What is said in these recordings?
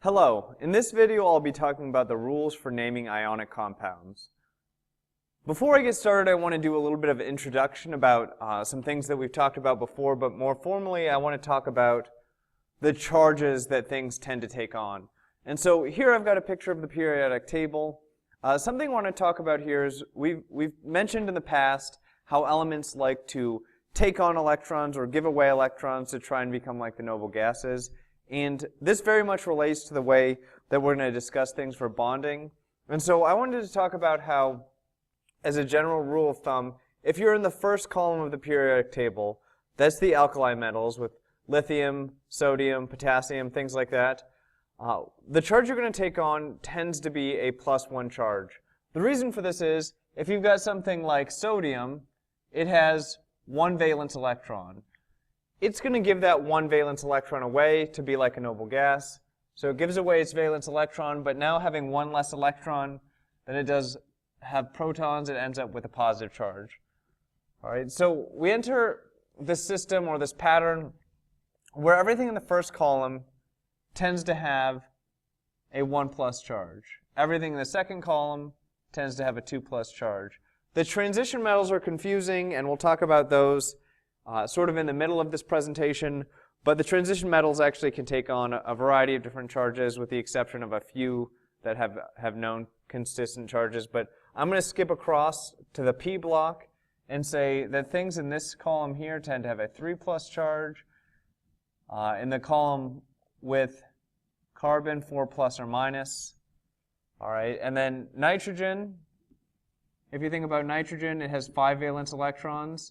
Hello, in this video I'll be talking about the rules for naming ionic compounds. Before I get started, I want to do a little bit of introduction about some things that we've talked about before, but more formally I want to talk about the charges that things tend to take on. And so here I've got a picture of the periodic table. Something I want to talk about here is we've mentioned in the past how elements like to take on electrons or give away electrons to try and become like the noble gases. And this very much relates to the way that we're going to discuss things for bonding. And so I wanted to talk about how, as a general rule of thumb, if you're in the first column of the periodic table, that's the alkali metals with lithium, sodium, potassium, things like that. The charge you're going to take on tends to be a +1 charge. The reason for this is, if you've got something like sodium, it has one valence electron. It's going to give that one valence electron away to be like a noble gas. So it gives away its valence electron, but now having one less electron than it does have protons, it ends up with a positive charge. All right, so we enter this system or this pattern where everything in the first column tends to have a 1+ charge. Everything in the second column tends to have a 2+ charge. The transition metals are confusing, and we'll talk about those sort of in the middle of this presentation, but the transition metals actually can take on a variety of different charges with the exception of a few that have known consistent charges. But I'm going to skip across to the P block and say that things in this column here tend to have a 3+ charge. In the column with carbon, 4+ or minus. All right, and then nitrogen, if you think about nitrogen, it has 5 valence electrons.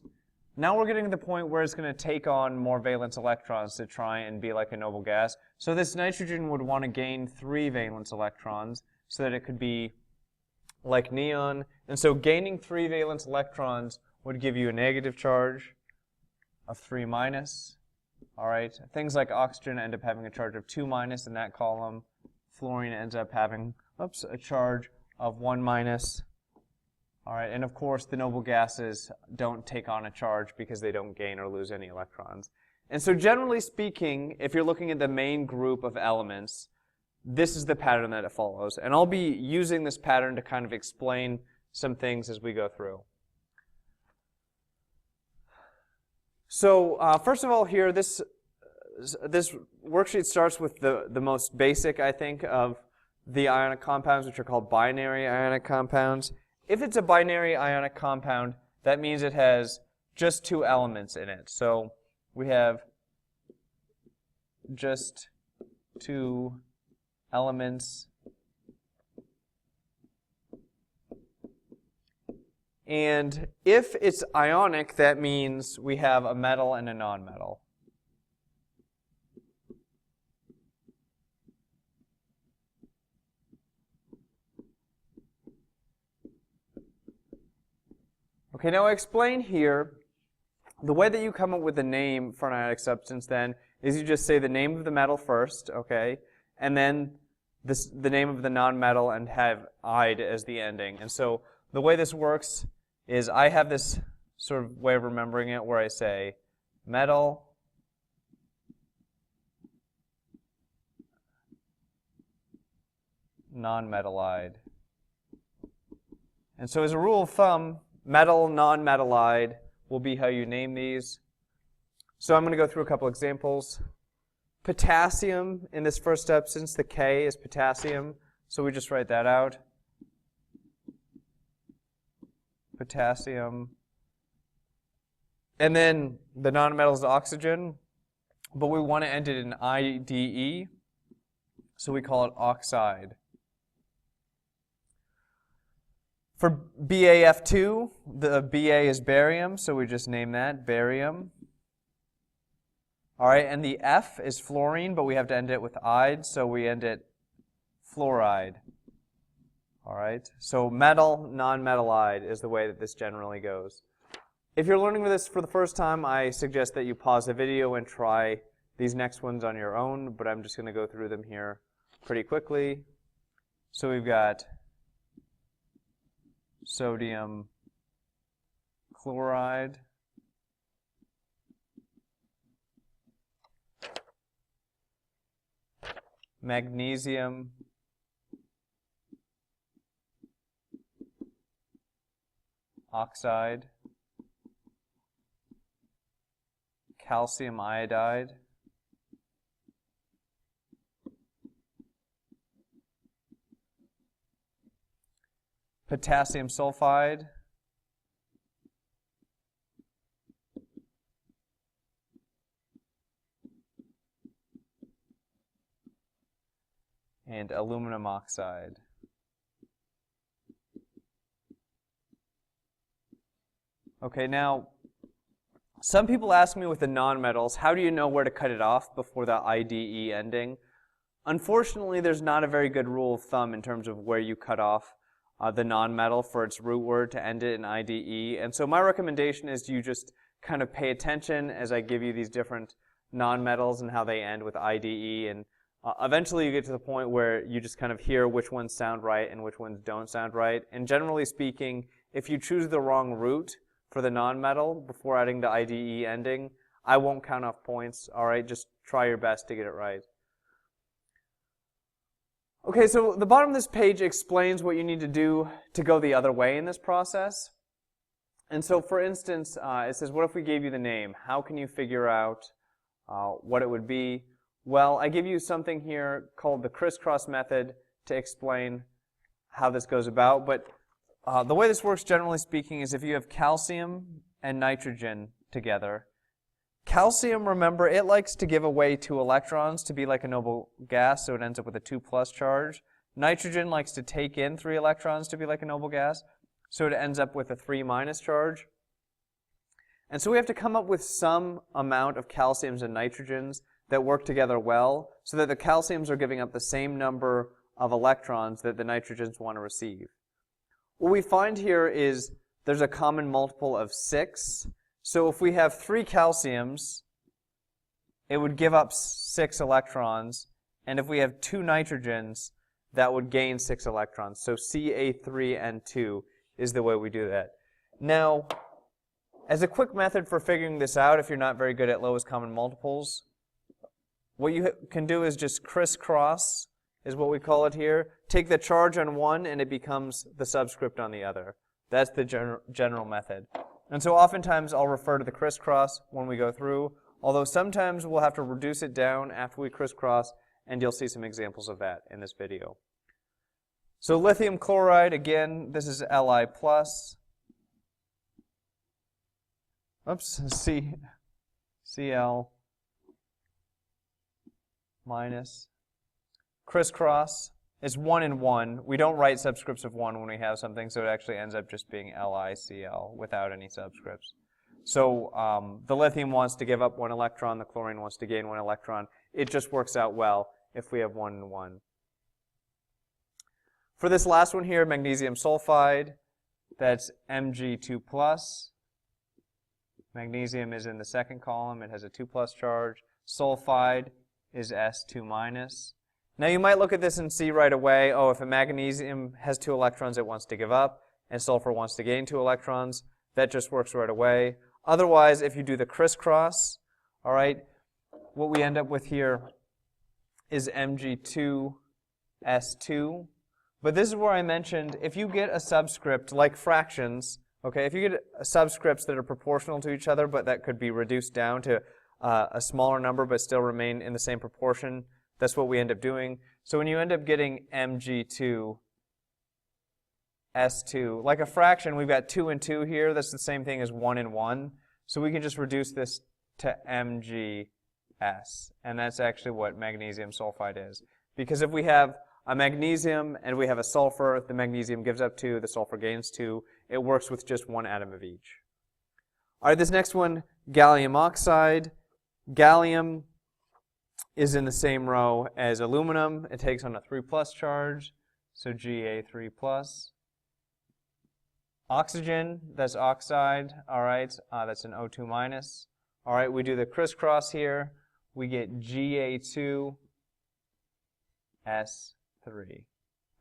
Now we're getting to the point where it's going to take on more valence electrons to try and be like a noble gas. So this nitrogen would want to gain 3 valence electrons so that it could be like neon. And so gaining 3 valence electrons would give you a negative charge of 3-. All right, things like oxygen end up having a charge of 2- in that column. Fluorine ends up having, a charge of 1-. All right, and of course the noble gases don't take on a charge because they don't gain or lose any electrons. And so generally speaking, if you're looking at the main group of elements, this is the pattern that it follows. And I'll be using this pattern to kind of explain some things as we go through. So first of all here, this worksheet starts with the most basic, I think, of the ionic compounds, which are called binary ionic compounds. If it's a binary ionic compound, that means it has just 2 elements in it. So we have just 2 elements. And if it's ionic, that means we have a metal and a nonmetal. Okay, now I explain here, the way that you come up with a name for an ionic substance then is you just say the name of the metal first, okay, and then the name of the nonmetal and have "ide" as the ending. And so the way this works is I have this sort of way of remembering it where I say metal, nonmetalide. And so as a rule of thumb, metal, non-metalide will be how you name these. So I'm going to go through a couple examples. Potassium in this first substance, the K is potassium, so we just write that out. Potassium. And then the nonmetal is oxygen, but we want to end it in IDE, so we call it oxide. For BAF2, the BA is barium, so we just name that barium. All right, and the F is fluorine, but we have to end it with ide, so we end it fluoride. All right, so metal, non-metalide is the way that this generally goes. If you're learning this for the first time, I suggest that you pause the video and try these next ones on your own, but I'm just going to go through them here pretty quickly. So we've got sodium chloride, magnesium oxide, calcium iodide, potassium sulfide, and aluminum oxide. Okay, now, some people ask me with the nonmetals, how do you know where to cut it off before the IDE ending? Unfortunately, there's not a very good rule of thumb in terms of where you cut off the nonmetal for its root word to end it in IDE. And so my recommendation is you just kind of pay attention as I give you these different nonmetals and how they end with IDE. And eventually you get to the point where you just kind of hear which ones sound right and which ones don't sound right. And generally speaking, if you choose the wrong root for the nonmetal before adding the IDE ending, I won't count off points. All right, just try your best to get it right. Okay, so the bottom of this page explains what you need to do to go the other way in this process. And so, for instance, it says, what if we gave you the name? How can you figure out what it would be? Well, I give you something here called the crisscross method to explain how this goes about. But the way this works, generally speaking, is if you have calcium and nitrogen together. Calcium, remember, it likes to give away 2 electrons to be like a noble gas, so it ends up with a 2+ charge. Nitrogen likes to take in 3 electrons to be like a noble gas, so it ends up with a 3- charge. And so we have to come up with some amount of calciums and nitrogens that work together well, so that the calciums are giving up the same number of electrons that the nitrogens want to receive. What we find here is there's a common multiple of 6. So if we have 3 calciums, it would give up 6 electrons. And if we have 2 nitrogens, that would gain 6 electrons. So Ca3N2 is the way we do that. Now, as a quick method for figuring this out, if you're not very good at lowest common multiples, what you can do is just crisscross, is what we call it here. Take the charge on one and it becomes the subscript on the other. That's the general method. And so oftentimes I'll refer to the crisscross when we go through, although sometimes we'll have to reduce it down after we crisscross, and you'll see some examples of that in this video. So lithium chloride, again, this is Li+. Oops, Cl minus. Crisscross is 1 and 1. We don't write subscripts of 1 when we have something, so it actually ends up just being LiCl without any subscripts. So the lithium wants to give up 1 electron, the chlorine wants to gain 1 electron. It just works out well if we have 1 and 1. For this last one here, magnesium sulfide, that's Mg2+. Magnesium is in the second column. It has a 2+ charge. Sulfide is S2-. Now you might look at this and see right away, oh, if a magnesium has 2 electrons it wants to give up, and sulfur wants to gain 2 electrons, that just works right away. Otherwise, if you do the crisscross, all right, what we end up with here is Mg2S2. But this is where I mentioned, if you get a subscript like fractions, okay, if you get subscripts that are proportional to each other, but that could be reduced down to a smaller number but still remain in the same proportion, that's what we end up doing. So when you end up getting Mg2S2, like a fraction, we've got 2 and 2 here. That's the same thing as 1 and 1. So we can just reduce this to Mgs. And that's actually what magnesium sulfide is. Because if we have a magnesium and we have a sulfur, the magnesium gives up 2, the sulfur gains 2. It works with just 1 atom of each. All right, this next one, gallium oxide. Gallium is in the same row as aluminum. It takes on a 3+ charge, so Ga3+. Oxygen, that's oxide, all right, that's an O2-. All right, we do the crisscross here. We get Ga2S3.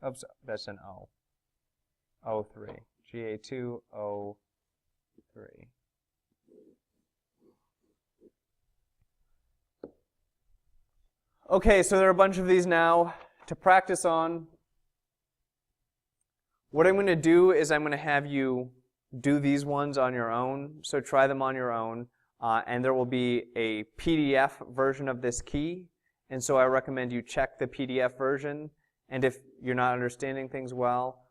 Oops, that's an O. O3. Ga2O3. Okay, so there are a bunch of these now to practice on. What I'm going to do is I'm going to have you do these ones on your own, so try them on your own, and there will be a PDF version of this key, and so I recommend you check the PDF version, and if you're not understanding things well,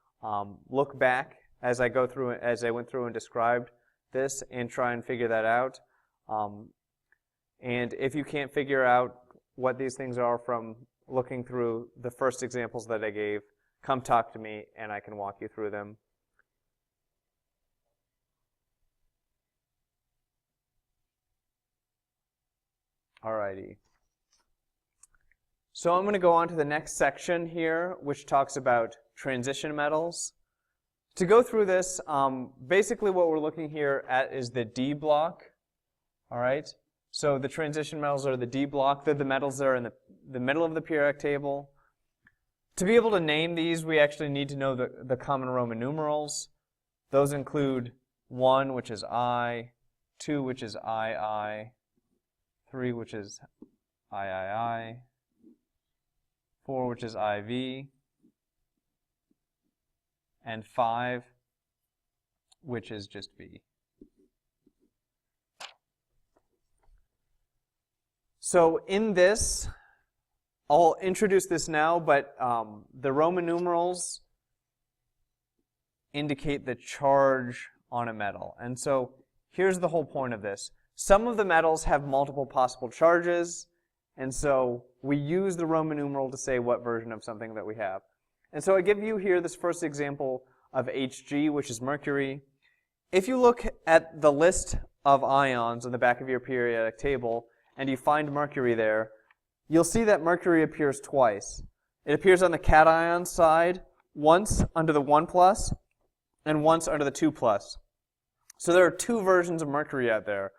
look back as I went through and described this and try and figure that out. And if you can't figure out what these things are from looking through the first examples that I gave, come talk to me and I can walk you through them. Alrighty. So I'm going to go on to the next section here, which talks about transition metals. To go through this, basically what we're looking here at is the D block. Alright? So the transition metals are the D block. They're the metals that are in the middle of the periodic table. To be able to name these, we actually need to know the common Roman numerals. Those include 1, which is I, 2, which is II, 3, which is III, 4, which is IV, and 5, which is just V. So in this, I'll introduce this now, but the Roman numerals indicate the charge on a metal. And so here's the whole point of this. Some of the metals have multiple possible charges, and so we use the Roman numeral to say what version of something that we have. And so I give you here this first example of Hg, which is mercury. If you look at the list of ions on the back of your periodic table, and you find mercury there, you'll see that mercury appears twice. It appears on the cation side, once under the 1+, and once under the 2+. So there are two versions of mercury out there.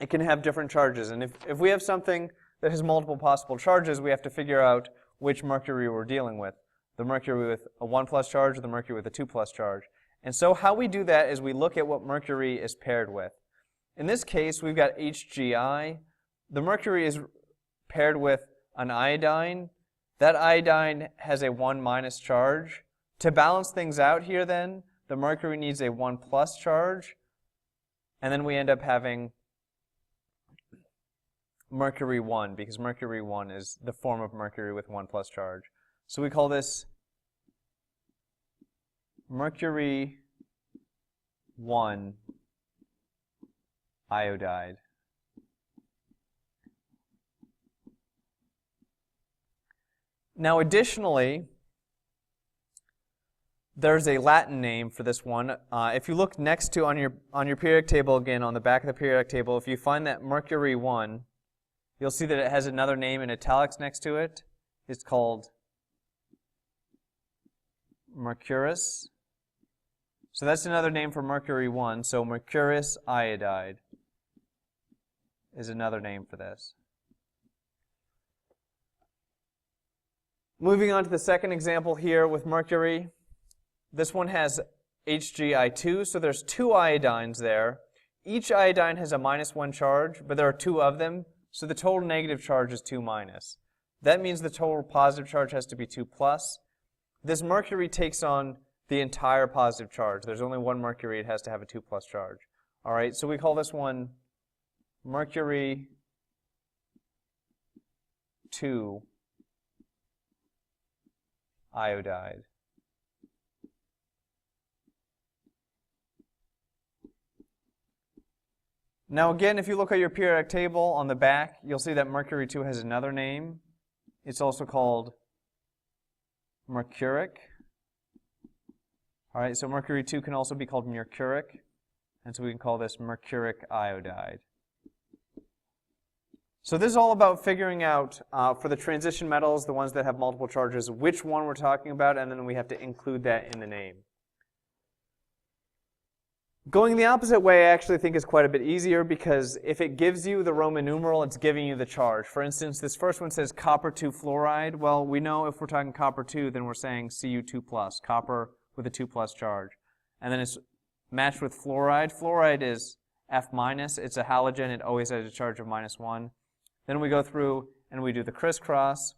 It can have different charges, and if we have something that has multiple possible charges, we have to figure out which mercury we're dealing with. The mercury with a 1+ charge or the mercury with a 2+ charge. And so how we do that is we look at what mercury is paired with. In this case, we've got HGI. The mercury is paired with an iodine. That iodine has a 1- charge. To balance things out here then, the mercury needs a 1+ charge, and then we end up having mercury 1, because mercury 1 is the form of mercury with 1+ charge. So we call this mercury 1 iodide. Now additionally, there's a Latin name for this one. If you look next to on your periodic table again, on the back of the periodic table, if you find that mercury 1, you'll see that it has another name in italics next to it. It's called mercurous. So that's another name for mercury 1. So mercurous iodide is another name for this. Moving on to the second example here with mercury. This one has HgI2, so there's two iodines there. Each iodine has a -1 charge, but there are two of them, so the total negative charge is 2-. That means the total positive charge has to be 2+. This mercury takes on the entire positive charge. There's only one mercury, it has to have a 2+ charge. All right, so we call this one mercury 2 iodide. Now again, if you look at your periodic table on the back, you'll see that mercury 2 has another name. It's also called mercuric. All right, so mercury 2 can also be called mercuric, and so we can call this mercuric iodide. So this is all about figuring out, for the transition metals, the ones that have multiple charges, which one we're talking about, and then we have to include that in the name. Going the opposite way I actually think is quite a bit easier, because if it gives you the Roman numeral, it's giving you the charge. For instance, this first one says copper 2 fluoride. Well, we know if we're talking copper 2, then we're saying Cu2+, copper with a 2+ charge. And then it's matched with fluoride. Fluoride is F-. It's a halogen. It always has a charge of -1. Then we go through and we do the crisscross,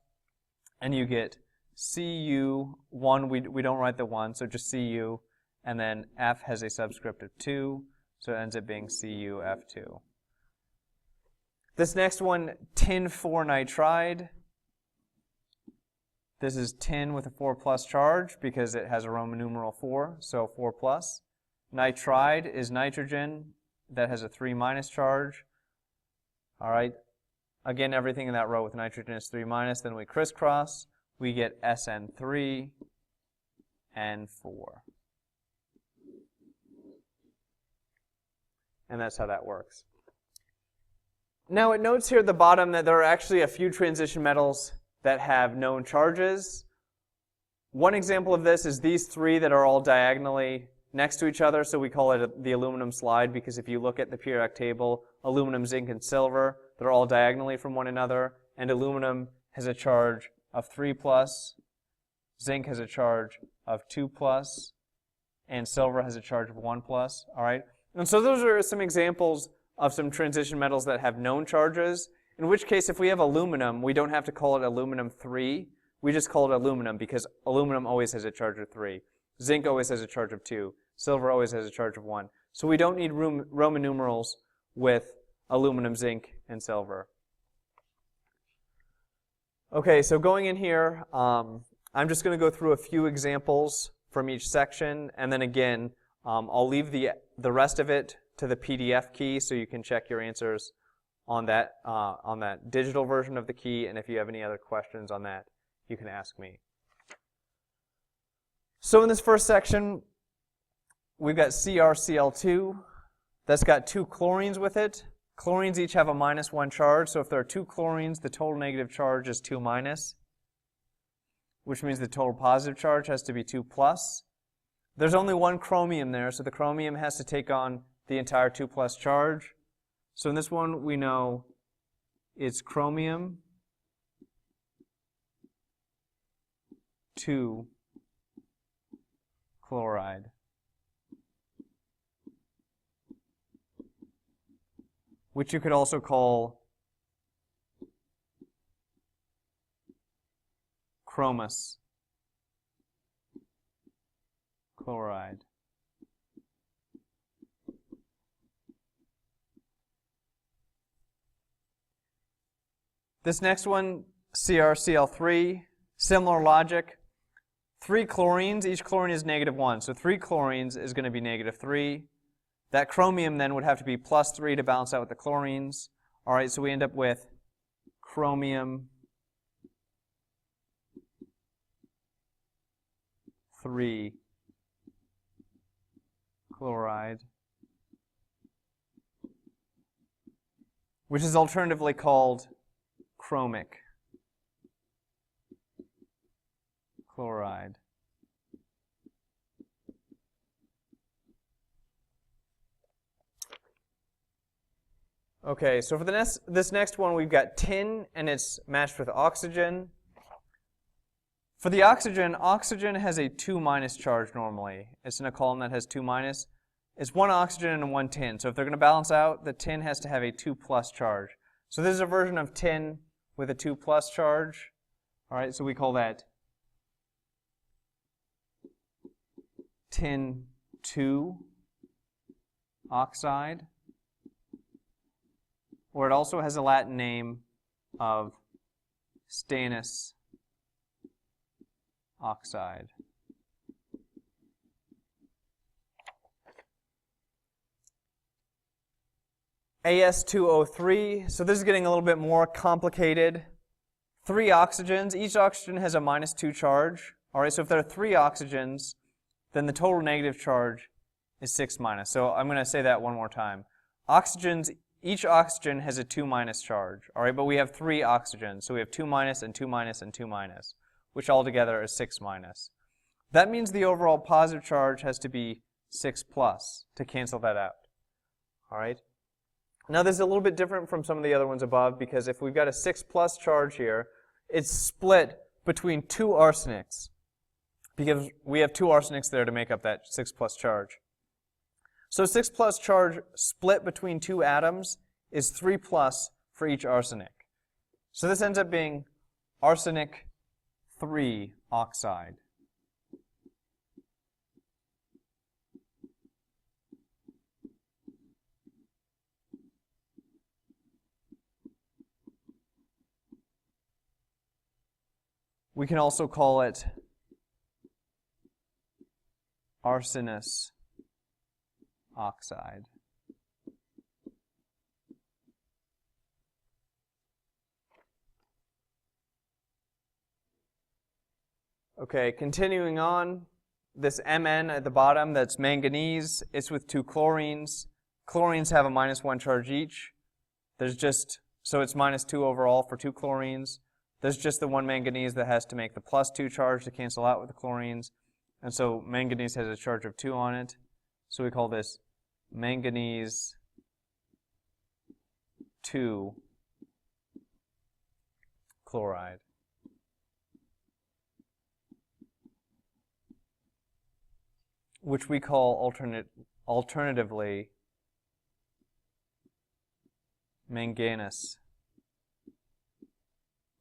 and you get Cu1, we don't write the 1, so just Cu, and then F has a subscript of 2, so it ends up being CuF2. This next one, tin 4 nitride. This is tin with a 4 plus charge because it has a Roman numeral 4, so 4 plus. Nitride is nitrogen that has a 3 minus charge. All right. Again, everything in that row with nitrogen is 3 minus. Then we crisscross. We get SN3 and 4. And that's how that works. Now it notes here at the bottom that there are actually a few transition metals that have known charges. One example of this is these three that are all diagonally next to each other, so we call it the aluminum slide, because if you look at the periodic table, aluminum, zinc, and silver, they're all diagonally from one another, and aluminum has a charge of 3 plus, zinc has a charge of 2 plus, and silver has a charge of 1 plus, all right? And so those are some examples of some transition metals that have known charges, in which case if we have aluminum, we don't have to call it aluminum 3, we just call it aluminum because aluminum always has a charge of 3. Zinc always has a charge of 2. Silver always has a charge of 1. So we don't need Roman numerals with aluminum, zinc, and silver. Okay, so going in here, I'm just going to go through a few examples from each section, and then again, I'll leave the rest of it to the PDF key so you can check your answers on that digital version of the key, and if you have any other questions on that, you can ask me. So in this first section, we've got CrCl2. That's got 2 chlorines with it. Chlorines each have a -1 charge, so if there are 2 chlorines, the total negative charge is 2 minus, which means the total positive charge has to be 2 plus. There's only 1 chromium there, so the chromium has to take on the entire 2 plus charge. So in this one, we know it's chromium 2 chloride. Which you could also call chromous chloride. This next one, CrCl3, similar logic. 3 chlorines, each chlorine is -1, so 3 chlorines is going to be -3. That chromium then would have to be +3 to balance out with the chlorines. All right, so we end up with chromium 3 chloride, which is alternatively called chromic chloride. Okay, so for this next one, we've got tin, and it's matched with oxygen. For the oxygen, oxygen has a 2 minus charge normally. It's in a column that has 2 minus. It's 1 oxygen and 1 tin. So if they're going to balance out, the tin has to have a 2 plus charge. So this is a version of tin with a 2 plus charge. All right, so we call that tin 2 oxide. Or it also has a Latin name of stannous oxide. As2O3, so this is getting a little bit more complicated. 3 oxygens, each oxygen has a -2 charge. All right, so if there are 3 oxygens, then the total negative charge is 6 minus. So I'm going to say that one more time. Each oxygen has a 2 minus charge, all right, but we have 3 oxygens, so we have 2 minus and 2 minus and 2 minus, which altogether is 6 minus. That means the overall positive charge has to be 6 plus to cancel that out, all right? Now this is a little bit different from some of the other ones above, because if we've got a 6 plus charge here, it's split between 2 arsenics, because we have 2 arsenics there to make up that 6 plus charge. So 6 plus charge split between 2 atoms is 3 plus for each arsenic. So this ends up being arsenic 3 oxide. We can also call it arsenous oxide. Okay, continuing on, this Mn at the bottom, that's manganese. It's with 2 chlorines. Chlorines have a -1 charge each. There's just, so it's -2 overall for 2 chlorines. There's just the 1 manganese that has to make the +2 charge to cancel out with the chlorines. And so manganese has a charge of 2 on it. So we call this manganese 2 chloride. Which we call alternatively manganous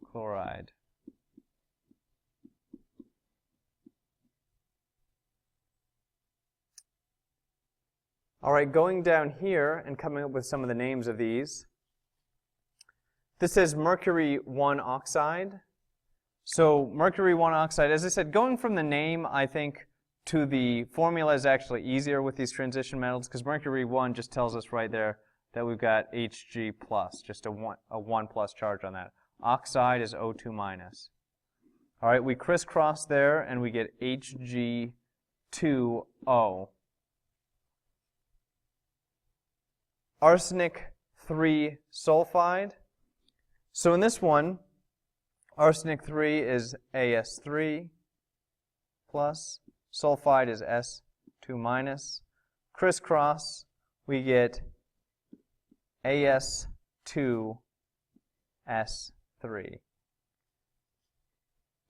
chloride. All right, going down here and coming up with some of the names of these. This is mercury 1 oxide. So mercury 1 oxide, as I said, going from the name, I think, to the formula is actually easier with these transition metals, because mercury 1 just tells us right there that we've got Hg+, just a 1 plus charge on that. Oxide is O2 minus. All right, we crisscross there and we get Hg2O. Arsenic 3 sulfide. So in this one, arsenic 3 is As3 plus. Sulfide is S2 minus. Crisscross, we get As2S3.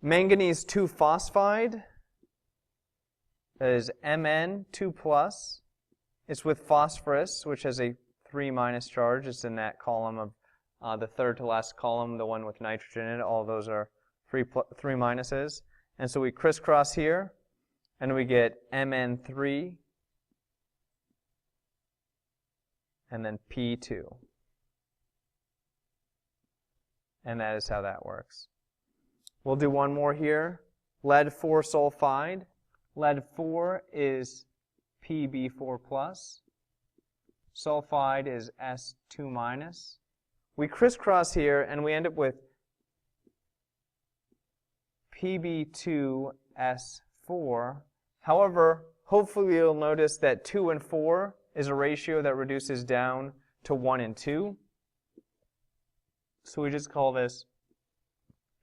Manganese 2 phosphide, that is Mn2 plus. It's with phosphorus, which has a 3 minus charge. It's in that column of the third to last column, the one with nitrogen in it. All those are 3 minuses. And so we crisscross here. And we get Mn3 and then P2. And that is how that works. We'll do one more here. Lead 4 sulfide. Lead 4 is Pb4 plus. Sulfide is S2 minus. We crisscross here and we end up with Pb2S4. However, hopefully you'll notice that 2 and 4 is a ratio that reduces down to 1 and 2. So we just call this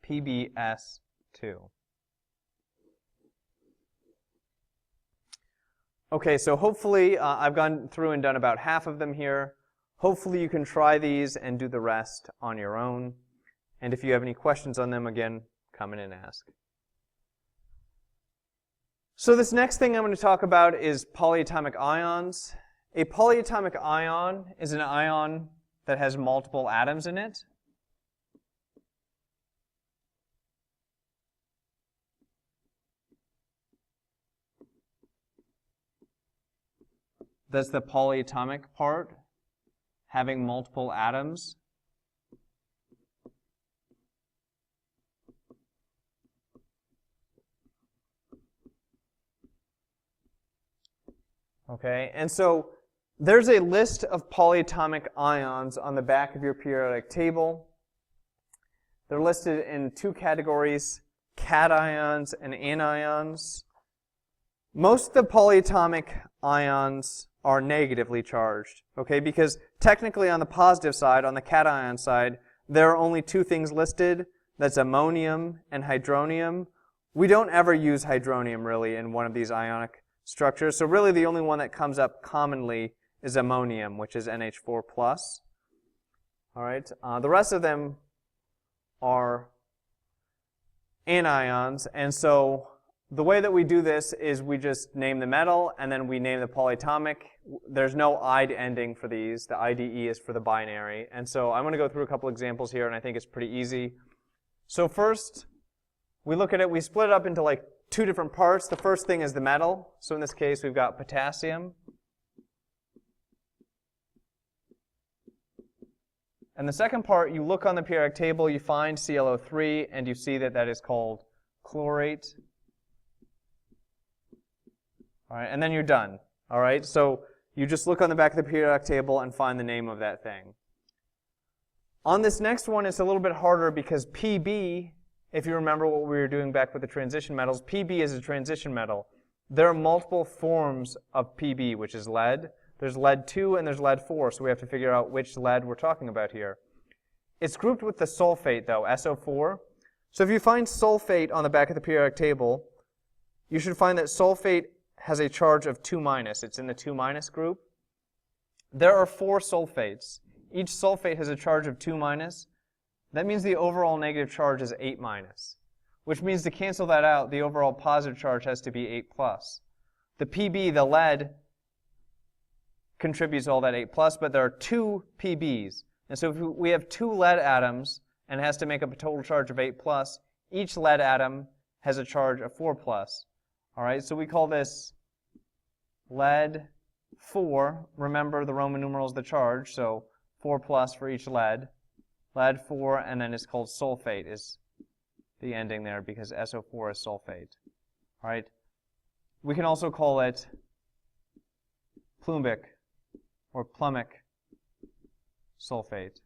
PbS2. Okay, so hopefully I've gone through and done about half of them here. Hopefully you can try these and do the rest on your own. And if you have any questions on them, again, come in and ask. So this next thing I'm going to talk about is polyatomic ions. A polyatomic ion is an ion that has multiple atoms in it. That's the polyatomic part, having multiple atoms. Okay, and so there's a list of polyatomic ions on the back of your periodic table. They're listed in 2 categories, cations and anions. Most of the polyatomic ions are negatively charged, okay, because technically on the positive side, on the cation side, there are only 2 things listed. That's ammonium and hydronium. We don't ever use hydronium really in one of these ionic structures, so really the only one that comes up commonly is ammonium, which is NH4+. All right, the rest of them are anions, and so The way that we do this is we just name the metal, and then we name the polyatomic. There's no "ide" ending for these. The IDE is for the binary. And so I'm going to go through a couple examples here, and I think it's pretty easy. So first, we look at it, we split it up into like two different parts. The first thing is the metal. So in this case, we've got potassium. And the second part, you look on the periodic table, you find ClO3, and you see that that is called chlorate. All right, and then you're done. All right, so you just look on the back of the periodic table and find the name of that thing. On this next one, it's a little bit harder because Pb, if you remember what we were doing back with the transition metals, Pb is a transition metal. There are multiple forms of Pb, which is lead. There's lead 2 and there's lead 4, so we have to figure out which lead we're talking about here. It's grouped with the sulfate, though, SO4. So if you find sulfate on the back of the periodic table, you should find that sulfate has a charge of 2-. It's in the 2- group. There are 4 sulfates. Each sulfate has a charge of 2-. That means the overall negative charge is 8-, which means to cancel that out, the overall positive charge has to be 8+. The Pb, the lead, contributes all that 8+, but there are 2 Pbs. And so if we have 2 lead atoms and it has to make up a total charge of 8+, each lead atom has a charge of 4+. All right, so we call this lead 4. Remember, the Roman numeral is the charge, so 4+ for each lead. Lead 4, and then it's called sulfate is the ending there because SO4 is sulfate. All right, we can also call it plumbic or plumic sulfate.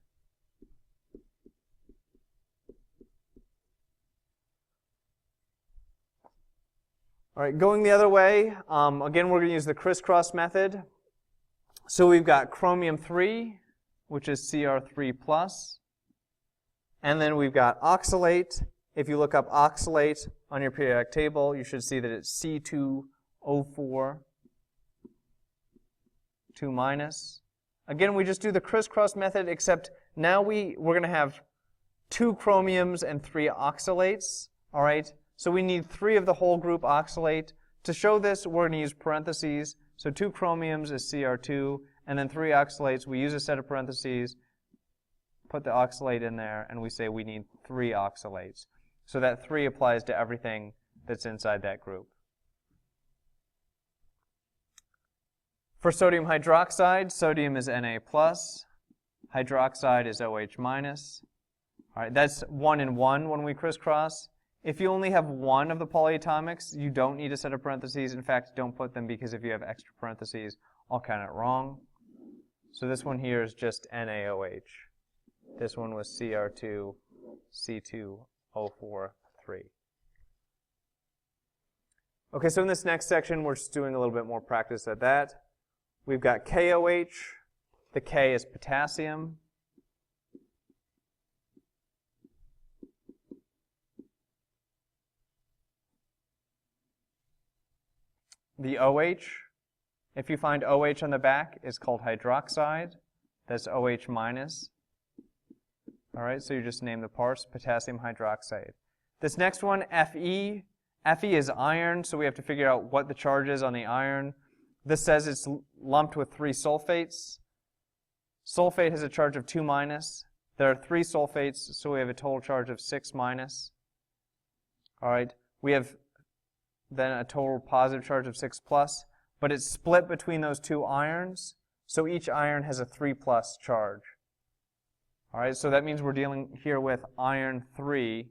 All right, going the other way, again, we're going to use the crisscross method. So we've got chromium 3, which is Cr3+. And then we've got oxalate. If you look up oxalate on your periodic table, you should see that it's C2O4, 2-. Again, we just do the crisscross method, except now we're going to have 2 chromiums and 3 oxalates. All right? So we need 3 of the whole group oxalate. To show this, we're going to use parentheses. So 2 chromiums is Cr2, and then 3 oxalates. We use a set of parentheses, put the oxalate in there, and we say we need 3 oxalates. So that 3 applies to everything that's inside that group. For sodium hydroxide, sodium is Na+, hydroxide is OH-. All right, that's 1 and 1 when we crisscross. If you only have one of the polyatomics, you don't need a set of parentheses. In fact, don't put them because if you have extra parentheses, I'll count it wrong. So this one here is just NaOH. This one was Cr2, C2O4, 3. Okay, so in this next section, we're just doing a little bit more practice at that. We've got KOH. The K is potassium. The OH, if you find OH on the back, is called hydroxide. That's OH-. All right, so you just name the parts, potassium hydroxide. This next one, Fe. Fe is iron, so we have to figure out what the charge is on the iron. This says it's lumped with 3 sulfates. Sulfate has a charge of 2-. There are 3 sulfates, so we have a total charge of 6-. All right, we have then a total positive charge of 6+, but it's split between those 2 irons, so each iron has a 3+ charge. All right, so that means we're dealing here with iron 3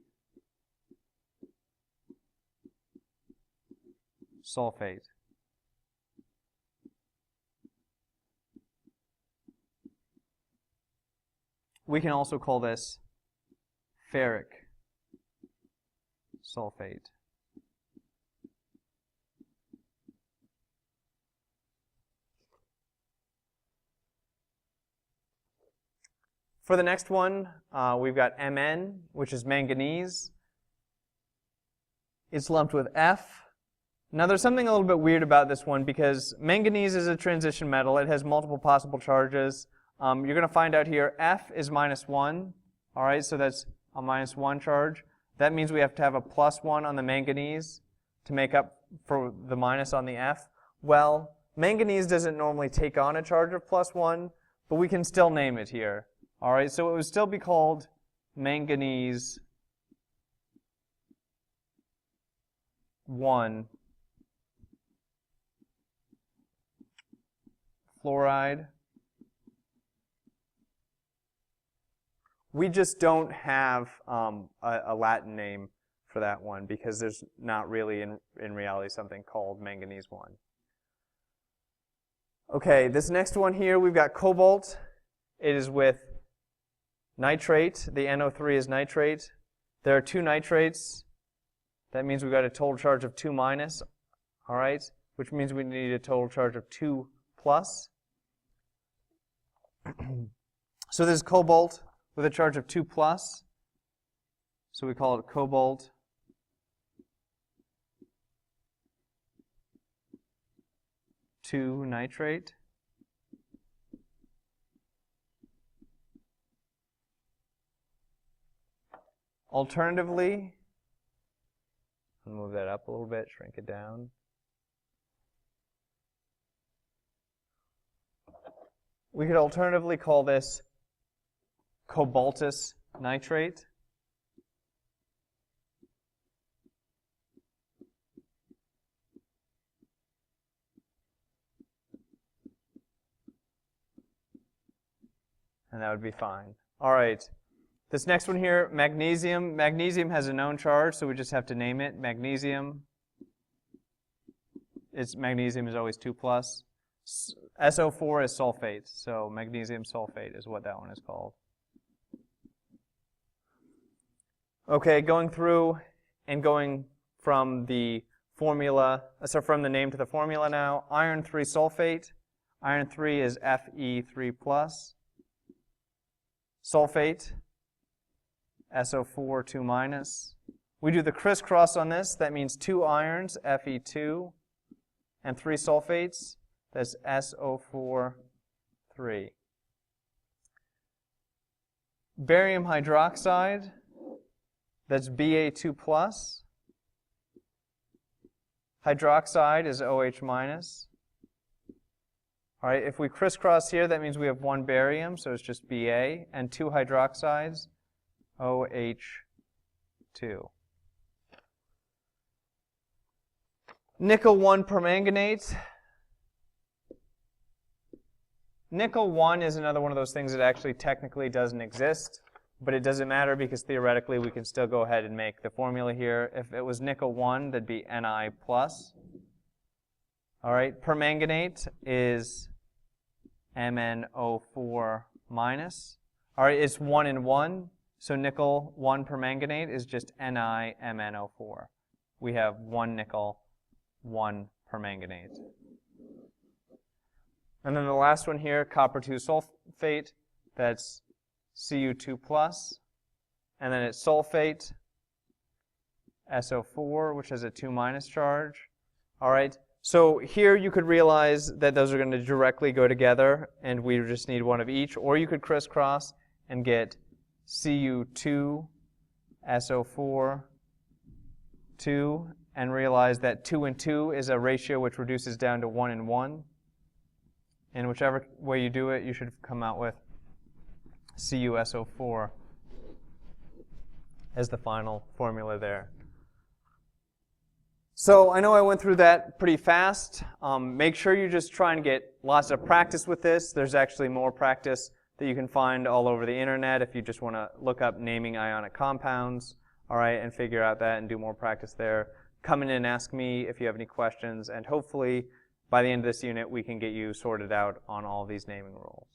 sulfate. We can also call this ferric sulfate. For the next one, we've got Mn, which is manganese. It's lumped with F. Now there's something a little bit weird about this one because manganese is a transition metal. It has multiple possible charges. You're going to find out here F is -1. All right, so that's a -1 charge. That means we have to have a +1 on the manganese. to make up for the minus on the F? Well, manganese doesn't normally take on a charge of +1, but we can still name it here. All right, so it would still be called manganese 1 fluoride. We just don't have a Latin name for that one because there's not really in reality something called manganese 1. Okay, this next one here, we've got cobalt. It is with nitrate. The NO3 is nitrate. There are 2 nitrates. That means we've got a total charge of 2 minus, all right, which means we need a total charge of 2 plus. So this is cobalt with a charge of 2 plus. So we call it cobalt 2 nitrate. Alternatively, I'll move that up a little bit, shrink it down. We could alternatively call this cobaltous nitrate. And that would be fine. All right. This next one here, magnesium. Magnesium has a known charge, so we just have to name it. Magnesium. Magnesium is always 2 plus. SO4 is sulfate, so magnesium sulfate is what that one is called. Okay, going through and going from the formula, so from the name to the formula now. Iron 3 sulfate. Iron 3 is Fe3 plus. Sulfate, SO4 2 minus. We do the crisscross on this. That means 2 irons, Fe2, and 3 sulfates. That's SO4 3. Barium hydroxide. That's Ba2 plus. Hydroxide is OH minus. All right, if we crisscross here, that means we have 1 barium, so it's just Ba, and 2 hydroxides, OH2. Nickel 1 permanganate. Nickel 1 is another one of those things that actually technically doesn't exist, but it doesn't matter because theoretically we can still go ahead and make the formula here. If it was nickel 1, that'd be Ni plus. All right, permanganate is MnO4 minus. All right, it's 1 and 1, so nickel 1 permanganate is just NiMnO4. We have 1 nickel, 1 permanganate. And then the last one here, copper 2 sulfate, that's Cu2 plus. And then it's sulfate, SO4, which has a 2 minus charge. All right, so here you could realize that those are going to directly go together, and we just need one of each. Or you could crisscross and get Cu2, SO4, 2, and realize that 2 and 2 is a ratio which reduces down to 1 and 1. And whichever way you do it, you should come out with CuSO4 as the final formula there. So I know I went through that pretty fast. Make sure you just try and get lots of practice with this. There's actually more practice that you can find all over the internet if you just want to look up naming ionic compounds, all right, and figure out that and do more practice there. Come in and ask me if you have any questions, and hopefully by the end of this unit we can get you sorted out on all these naming rules.